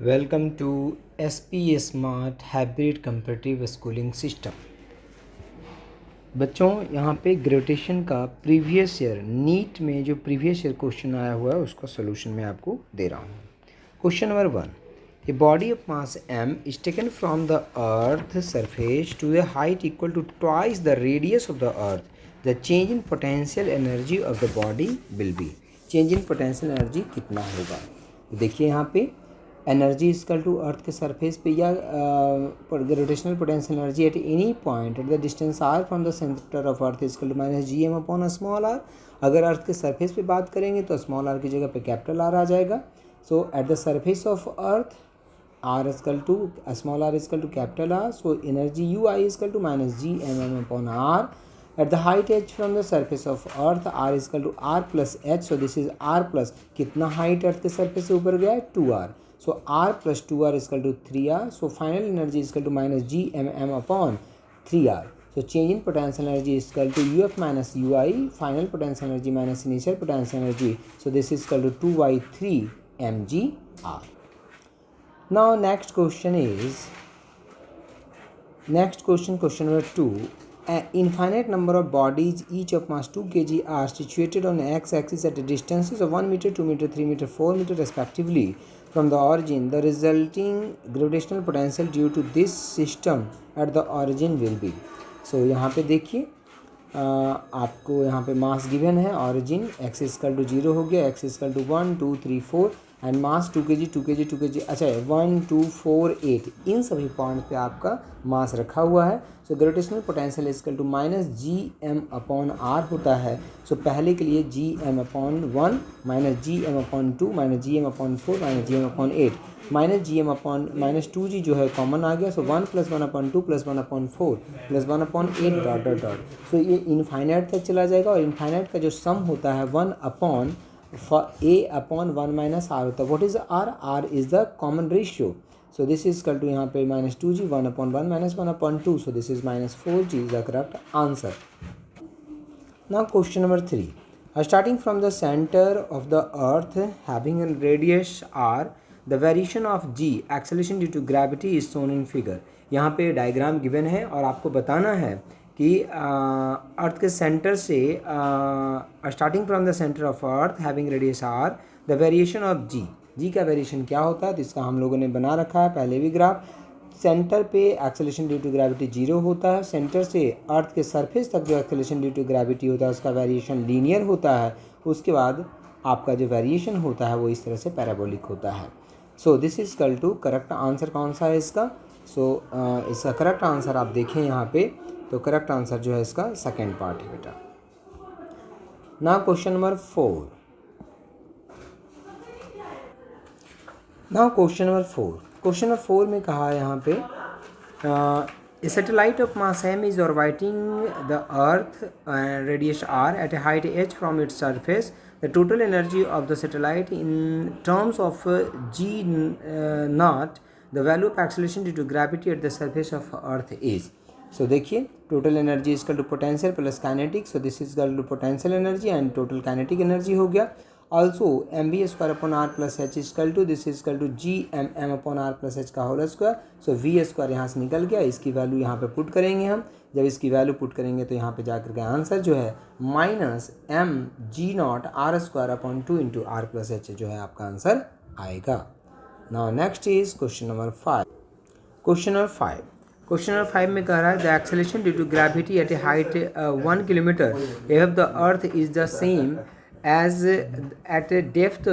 Welcome to SP smart hybrid comparative schooling system. बच्चों, यहाँ पे ग्रेविटेशन का प्रीवियस ईयर नीट में जो प्रीवियस ईयर क्वेश्चन आया हुआ है उसका सोल्यूशन मैं आपको दे रहा हूँ। Question number 1, a body of mass m is taken from the earth surface to the height equal to twice the radius of the earth. The change in potential energy of the body will be. Change in potential energy कितना होगा? देखिए यहाँ पे energy equal to earth के surface पे या gravitational potential energy at any point at the distance R from the centre of earth is equal to minus GM upon small R. अगर earth के सरफेस पे बात करेंगे तो स्मॉल आर की जगह पे कैपिटल आर आ जाएगा। So at the surface of earth R equal to small R equal to capital R. So energy UI equal to minus GM upon R at the height h from the surface of earth r is equal to r plus h. so this is r plus कितना height earth के surface से ऊपर गया है 2r. so r plus 2r is equal to 3r. so final energy is equal to minus GMM upon 3r. so change in potential energy is equal to UF minus UI. final potential energy minus initial potential energy. so this is equal to 2y3 mgr. now next question number 2. An infinite number of bodies, each of mass 2 kg, are situated on x-axis at distances of 1 meter, 2 meter, 3 meter, 4 meter respectively from the origin. The resulting gravitational potential due to this system at the origin will be. So यहाँ पे देखिए आपको यहाँ पे mass given है, origin x equal to 0 हो गया, x equal to 1 2 3 4 and mass 2 kg 2 kg 2 kg, अच्छा 1 2 4 8 इन सभी पॉइंट पे आपका मास रखा हुआ है. So gravitational potential equal to minus GM upon R होता है. सो पहले के लिए GM upon 1 minus GM upon 2 minus GM upon 4 minus GM upon 8 minus GM upon minus 2G जो है कॉमन आ गया. So 1 plus 1 upon 2 plus 1 upon 4 plus 1 upon 8 dot dot dot. So ये इनफाइनाइट तक चला जाएगा और इनफाइनाइट का जो सम होता है 1 upon A upon 1 minus R होता है. What is R? R is the common ratio. So this is equal to यहाँ पे minus 2G 1 upon 1 minus 1 upon 2. So this is minus 4G is the correct answer. Now question number 3. Starting from the center of the earth having a radius r, the variation of g acceleration due to gravity is shown in figure. यहाँ पे diagram given है और आपको बताना है कि अर्थ के centre से starting from the centre of earth having radius R the variation of G का वेरिएशन क्या होता है. तो इसका हम लोगों ने बना रखा है पहले भी ग्राफ. सेंटर पे एक्सेलेरेशन ड्यू टू ग्रेविटी 0 होता है. सेंटर से अर्थ के सरफेस तक जो एक्सेलेरेशन ड्यू टू ग्रेविटी होता है उसका वेरिएशन लीनियर होता है. उसके बाद आपका जो वेरिएशन होता है वो इस तरह से पैराबोलिक होता है. So this is equal to correct answer कौन सा है इसका? सो इसका करेक्ट आंसर आप देखें यहाँ पे, तो करेक्ट आंसर जो है इसका सेकेंड पार्ट है बेटा. Now question number 4. Question number 4 में कहा है यहाँ पे a satellite of mass m is orbiting the earth radius r at a height h from its surface. The total energy of the satellite in terms of G not the value of acceleration due to gravity at the surface of earth is. So देखिए total energy equal to potential plus kinetic. So this is equal to potential energy and total kinetic energy हो गया. Also mv square upon R plus H is equal to this is equal to GMM upon R plus H का whole square. So v square यहाँ से निकल गया. इसकी value यहाँ पे पुट करेंगे हम. जब इसकी वैल्यू पुट करेंगे तो यहाँ पे जाकर के आंसर जो है minus mg0 r square upon 2 into R plus H जो है आपका आंसर आएगा. Now next is question number 5. Question number 5 में कह रहा है the acceleration due to gravity at a height 1 kilometre above the earth is the same as at a depth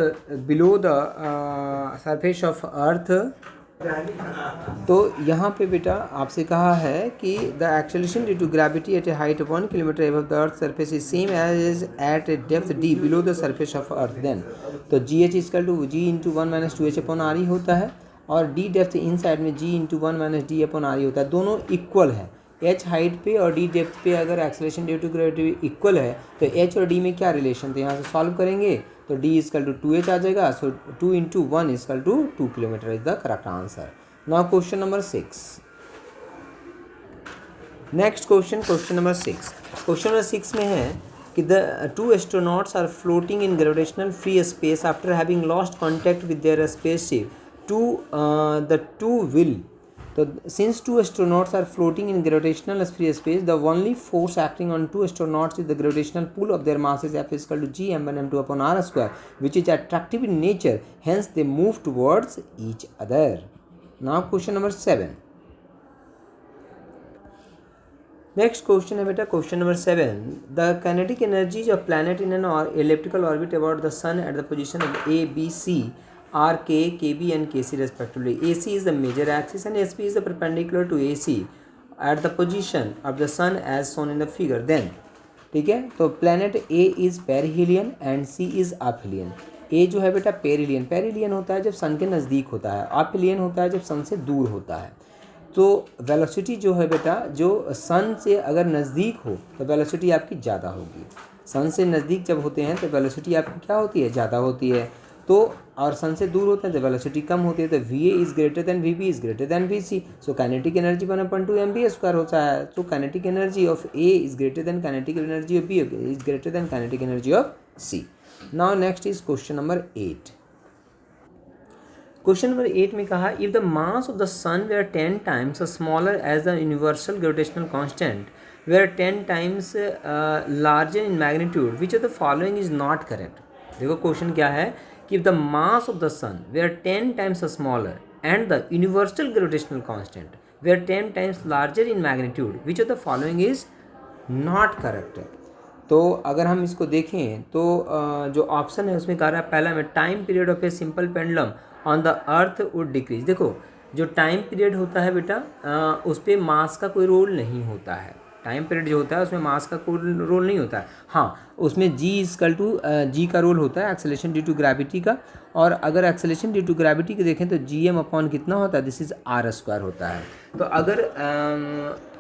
below the surface of earth. तो यहाँ पे बेटा आपसे कहा है कि the acceleration due to gravity at a height 1 kilometre above the earth surface is same as at a depth d below the surface of earth. Then तो GH equal to G into 1 minus 2H upon R ही होता है और D depth inside में G into 1 minus D upon R ही होता है. दोनों इक्वल है. H हाइट पे और D डेप्थ पे अगर acceleration due to gravity equal है तो H और D में क्या रिलेशन. तो यहाँ से सॉल्व करेंगे तो D इजकल टू 2H आ जाएगा. So 2 into 1 is equal to 2 kilometre is the correct answer. Now question number 6. Next question number 6 में है कि the two astronauts are floating in gravitational free space after having lost contact with their spaceship two will. So since two astronauts are floating in gravitational free space, the only force acting on two astronauts is the gravitational pull of their masses F is equal to g m1 m2 upon r square, which is attractive in nature. Hence they move towards each other. Now question number 7. Next question है बेटा question number 7. The kinetic energies of planet in an elliptical orbit about the sun at the position of A, B, C are K, KB and KC respectively. AC is the major axis and SP is the perpendicular to AC at the position of the sun as shown in the figure. Then ठीक है, तो planet A is perihelion and C is aphelion. A जो है बेटा perihelion होता है जब सन के नज़दीक होता है, अफिलियन होता है जब सन से दूर होता है. तो वेलोसिटी जो है बेटा, जो सन से अगर नज़दीक हो तो वेलोसिटी आपकी ज़्यादा होगी. सन से नज़दीक जब होते हैं तो वेलोसिटी आपकी क्या होती है, ज़्यादा होती है. तो और सन से दूर होते हैं तो वेलोसिटी कम होती है. तो V A is greater than V B is greater than V C. So kinetic energy 1/2 mv² होता है. तो kinetic energy of A is greater than kinetic energy of B is greater than kinetic energy of C. Now next is question number 8. Question number 8 में कहा if the mass of the sun were 10 times smaller as the universal gravitational constant were 10 times larger in magnitude which of the following is not correct. देखो question क्या है कि if the mass of the sun were 10 times smaller and the universal gravitational constant were 10 times larger in magnitude which of the following is not correct. तो अगर हम इसको देखें तो जो ऑप्शन है उसमें कह रहा है पहला में time period of a simple pendulum on the earth would decrease. देखो जो टाइम पीरियड होता है बेटा उस पर मास का कोई रोल नहीं होता है. टाइम पीरियड जो होता है उसमें मास का कोई रोल नहीं होता है. हाँ, उसमें जी इक्वल टू जी का रोल होता है एक्सेलरेशन ड्यू टू ग्रेविटी का. और अगर एक्सेलरेशन ड्यू टू ग्रेविटी के देखें तो जी एम अपॉन कितना होता है, दिस इज आर स्क्वायर होता है. तो अगर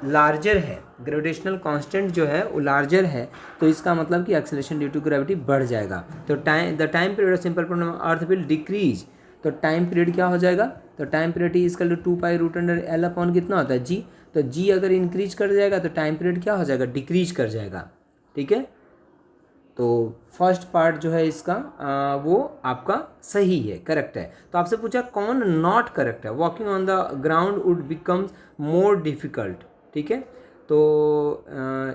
लार्जर है, ग्रेविटेशनल कांस्टेंट जो है वो लार्जर है, तो इसका मतलब कि एक्सेलरेशन ड्यू टू ग्रेविटी बढ़ जाएगा. तो the time period of simple pendulum earth will decrease. तो टाइम पीरियड क्या हो जाएगा, तो time period T equal to 2π√L upon कितना होता है जी. तो जी अगर इंक्रीज कर जाएगा तो टाइम पीरियड क्या हो जाएगा, डिक्रीज कर जाएगा. ठीक है, तो फर्स्ट पार्ट जो है इसका वो आपका सही है, करेक्ट है. तो आपसे पूछा कौन नॉट करेक्ट है. Walking on the ground would becomes more difficult. ठीक है, तो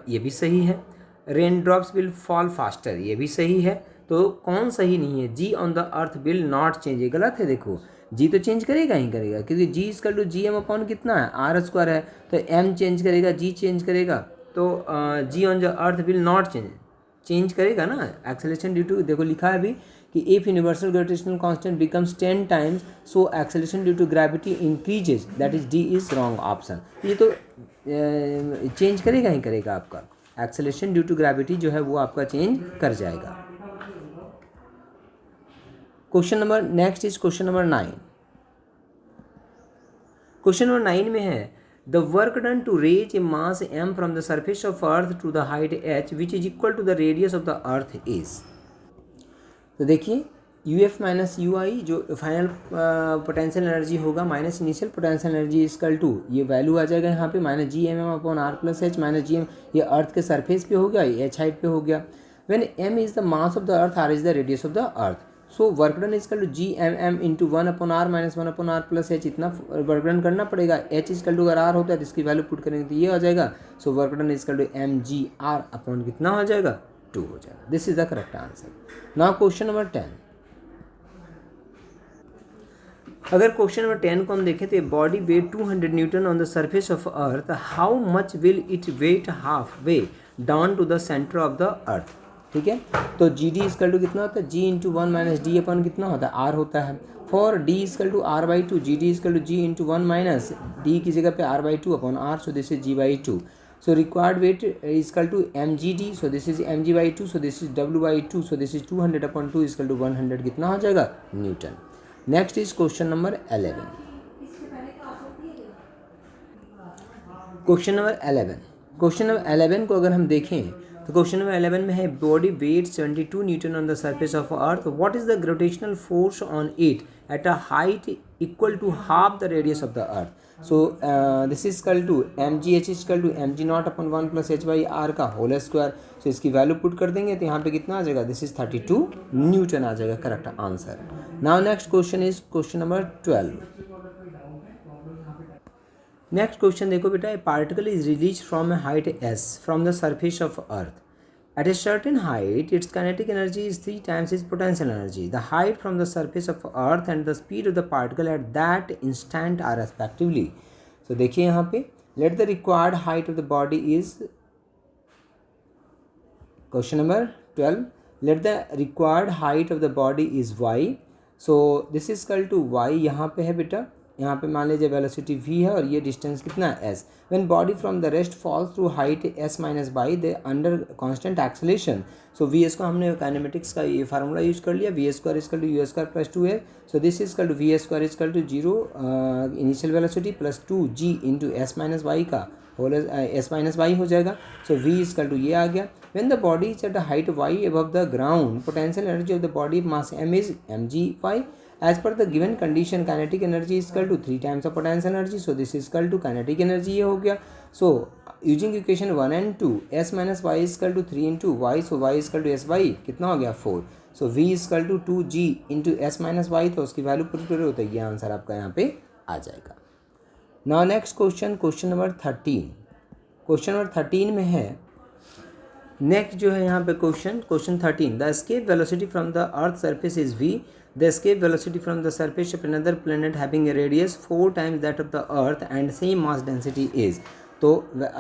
ये भी सही है. Rain drops will fall faster, ये भी सही है. तो कौन सही नहीं है, G on the earth will not change, ये गलत है. देखो जी तो चेंज करेगा ही करेगा, क्योंकि G equal to G M upon कितना है, आर स्क्वायर है. तो एम चेंज करेगा, जी चेंज करेगा, तो G on the earth will not change करेगा ना. एक्सेलरेशन ड्यू टू, देखो लिखा है अभी कि if universal gravitational constant becomes 10 times so acceleration due to gravity increases, that is D is wrong option. ये तो चेंज करेगा ही करेगा, आपका एक्सेलरेशन ड्यू टू ग्रेविटी जो है वो आपका चेंज कर जाएगा. Question number next is question number 9. Question number 9 में है the work done to raise a mass m from the surface of earth to the height h which is equal to the radius of the earth is. तो देखिए U F minus U I जो final potential energy होगा minus initial potential energy equal to, ये value आ जाएगा यहाँ पे minus G M M upon R plus H minus G M. ये अर्थ के सरफेस पे हो गया, एच हाइट पे हो गया. When m is the mass of the earth, r is the radius of the earth. So work done equal to G M M into 1/r minus 1/r plus H. इतना work done करना पड़ेगा. H equal to अगर R होता है तो इसकी value put करेंगे तो ये हो जाएगा. So work done equal to M G R upon कितना हो जाएगा, 2 हो जाएगा. This is the correct answer. Now question number 10. अगर क्वेश्चन नंबर 10 को हम देखें तो body weight 200 newton on the surface of earth, how much will it weigh half way down to the centre of the earth. ठीक है, तो जी D equal to कितना होता है, G into 1 minus D upon कितना होता है, आर होता है. For D equal to R by 2, G D equal to G into 1 minus D की जगह पे R by 2 upon R. So this is G by 2. So required weight equal to M G D. So this is M G by 2. So this is W by 2. So this is 200 upon 2 equal to 100 कितना हो जाएगा, Newton. Next is question number 11. Question number 11 को अगर हम देखें तो question number 11 में है body weight 72 newton on the surface of earth, what is the gravitational force on it at a height equal to half the radius of the earth. So this is equal to mgh equal to mg0 upon 1 plus h/r का whole square. सो इसकी value put कर देंगे तो यहाँ पे कितना आ जाएगा, this is 32 Newton आ जाएगा correct answer. Now next question is question number 12। Next question देखो बेटा, ए particle is release from A height s from the surface of earth at a certain height its kinetic energy is 3 times its potential energy. The height from the surface of earth and the speed of the particle at that instant are respectively. So देखिए यहाँ पे let the required height of the body is question number 12, let the required height of the body is y. So this is equal to y, यहाँ पे है बेटा, यहाँ पे मान लीजिए वेलोसिटी v है और ये डिस्टेंस कितना है s। When body from the rest falls through height s minus by they under constant acceleration. So V S को हमने काइनेमेटिक्स का ये फार्मूला यूज कर लिया, V square is equal to U square plus 2 है। So this is equal to V square is equal to 0 initial velocity plus 2 g into S minus Y का whole S minus Y हो जाएगा। So V is equal to ये आ गया। When the body is eight a height y above the ground potential energy of the body mass m is mg/y. As per the given condition kinetic energy is equal to 3 times of potential energy. So this is equal to kinetic energy ये हो गया। So using equation 1 and 2 s minus y is equal to 3 into y. So y is equal to s by कितना हो गया 4. So v is equal to 2g into s minus y, तो उसकी value put करो तो ये answer आपका यहाँ पे आ जाएगा। Now next question, question number 13। Question number 13 में है नेक्स्ट जो है यहाँ पे question 13, the escape velocity from the earth surface is v. The escape velocity from the surface of another planet having a radius 4 times that of the earth and same mass density is. तो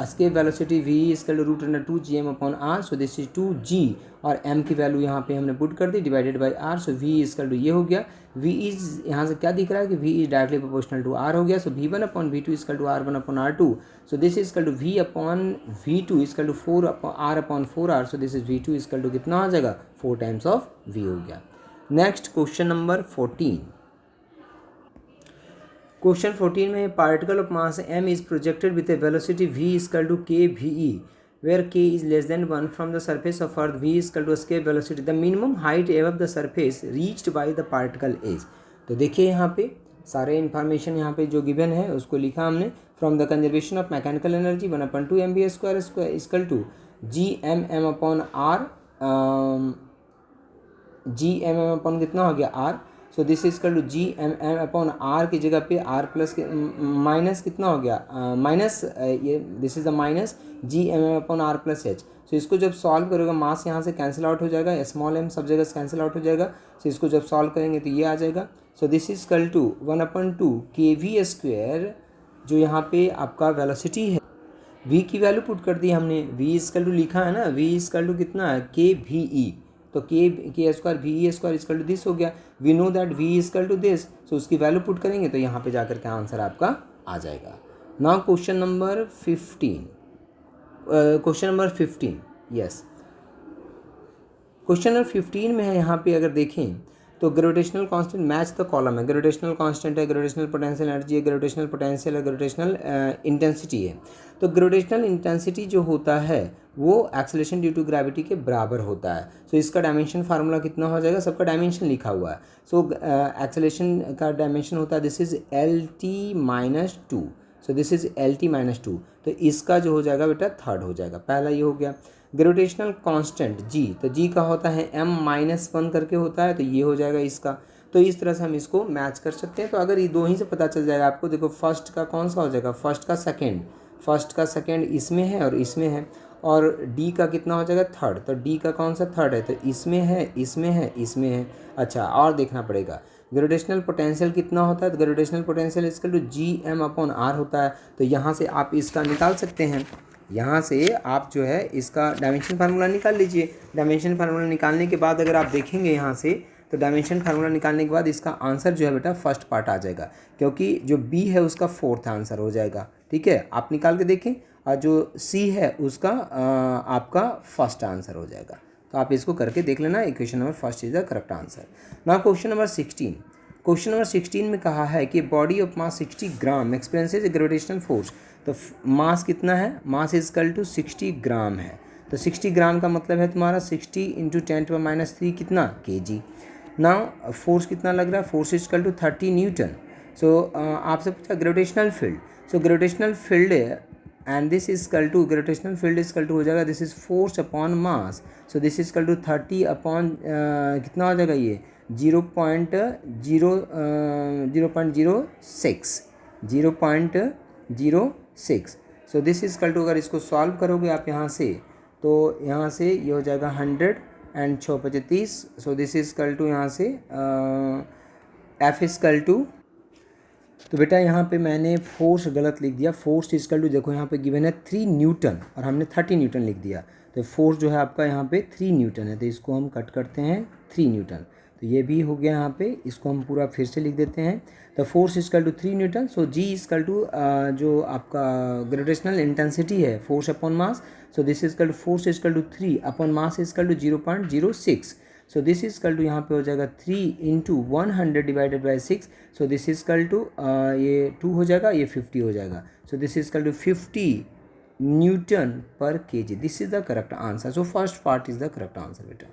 escape velocity v is equal to root under 2 gm upon r. So this is 2g और m की value यहाँ पे हमने put कर दी divided by r. So v is equal to ये हो गया, v is यहाँ से क्या दिख रहा है कि v is directly proportional to r हो गया. So v1 upon v2 is equal to r1 upon r2. So this is equal to v upon v2 is equal to 4 upon r upon 4r. So this is v2 is equal to कितना आ जाएगा 4 times of v हो गया। Next question number 14। Question 14 में particle of mass m is projected with a velocity v equal to k ve where k is less than 1 from the surface of earth v equal to escape velocity the minimum height above the surface reached by the particle is. तो देखिए यहाँ पे सारे information यहाँ पे जो given है उसको लिखा हमने। From the conservation of mechanical energy 1/2 mv square equal to G M M upon R, G M M upon कितना हो गया R. So this is equal to G M M upon R की जगह पे आर प्लस माइनस कितना हो गया minus ये this is the minus G M M upon R plus H. So इसको जब सॉल्व करोगे मास यहाँ से कैंसिल आउट हो जाएगा, स्मॉल एम सब जगह से कैंसिल आउट हो जाएगा। सो इसको जब सॉल्व करेंगे तो ये आ जाएगा। So this is equal to 1/2 के वी स्क्वायर, जो यहाँ पे आपका वेलोसिटी है v की वैल्यू पुट कर दी हमने, v इक्वल टू लिखा है ना, v इक्वल टू कितना है के वी ई, तो के square V E square equal to this हो गया। We know that v equal to this, so उसकी वैल्यू पुट करेंगे तो यहाँ पे जाकर के आंसर आपका आ जाएगा। Now question number 15, question number 15 yes, question number 15 में है यहाँ पे अगर देखें तो gravitational constant match the column है। ग्रेविटेशनल कांस्टेंट है, ग्रेविटेशनल पोटेंशियल एनर्जी है, ग्रेविटेशनल पोटेंशियल है, ग्रेविटेशनल इंटेंसिटी है। तो ग्रेविटेशनल इंटेंसिटी जो होता है वो एक्सेलरेशन ड्यू टू ग्रेविटी के बराबर होता है। सो इसका डायमेंशन फार्मूला कितना हो जाएगा, सबका डायमेंशन लिखा हुआ है। सो एक्सेलरेशन का डायमेंशन होता है this is LT-2, so this is LT-2, तो इसका जो हो जाएगा बेटा थर्ड हो जाएगा। पहला ये हो गया। ग्रेविटेशनल कांस्टेंट जी, तो जी का होता है m-1 करके होता है, तो ये हो जाएगा इसका। तो इस तरह से हम इसको मैच कर सकते हैं। तो अगर ये दो ही से पता चल जाएगा आपको, देखो फर्स्ट का कौन सा हो जाएगा, फर्स्ट का सेकेंड इसमें है और इसमें है, और डी का कितना हो जाएगा थर्ड, तो डी का कौन सा थर्ड है, तो इसमें है, इसमें है, इसमें है। अच्छा और देखना पड़ेगा ग्रेविटेशनल पोटेंशियल कितना होता है, तो gravitational potential equal to GM/r होता है। तो यहाँ से आप इसका निकाल सकते हैं, यहाँ से आप जो है इसका डायमेंशन फार्मूला निकाल लीजिए। डायमेंशन फार्मूला निकालने के बाद अगर आप देखेंगे यहाँ से, तो डायमेंशन फार्मूला निकालने के बाद इसका आंसर जो है बेटा फर्स्ट पार्ट आ जाएगा, क्योंकि जो बी है उसका फोर्थ आंसर हो जाएगा। ठीक है, आप निकाल के देखें, और जो सी है उसका आपका फर्स्ट आंसर हो जाएगा। तो आप इसको करके देख लेना, equation number first is the correct answer. Now question number 16। Question number 16 में कहा है कि body of mass 60 gram experiences gravitational force. तो मास कितना है, मास इज इक्वल टू 60 ग्राम है। तो 60 ग्राम का मतलब है तुम्हारा 60 इंटू 10⁻³ कितना kg। नाउ फोर्स कितना लग रहा है, force is equal to 30 newton. So आपसे पूछा gravitational field, so gravitational field and this is equal to, gravitational field is equal to हो जाएगा, this is force upon mass, so this is equal to 30 upon कितना हो जाएगा ये 0.06, so this is equal to, अगर इसको solve करोगे आप यहाँ से, तो यहाँ से ये हो जाएगा 100 and 6 25, so this is equal to यहाँ से एफ इज इक्वल टू, तो बेटा यहाँ पे मैंने फोर्स गलत लिख दिया, फोर्स इज इक्वल टू, देखो यहाँ पे गिवन है 3 न्यूटन और हमने 30 न्यूटन लिख दिया, तो फोर्स जो है आपका यहाँ पे 3 न्यूटन है, तो इसको हम कट करते हैं 3 न्यूटन, तो ये भी हो गया यहाँ पे, इसको हम पूरा फिर से लिख देते हैं। तो force is equal to 3 newton, so G is equal to जो आपका ग्रेविटेशनल इंटेंसिटी है force upon mass, so this is equal to force is equal to 3 upon mass is equal to 0.06, so this is equal to यहाँ पे हो जाएगा 3 into 100 divided by 6, so this is equal to ये 2 हो जाएगा, ये 50 हो जाएगा, so this is equal to 50 Newton पर kg। This is the correct answer, so first part is the correct answer बेटा।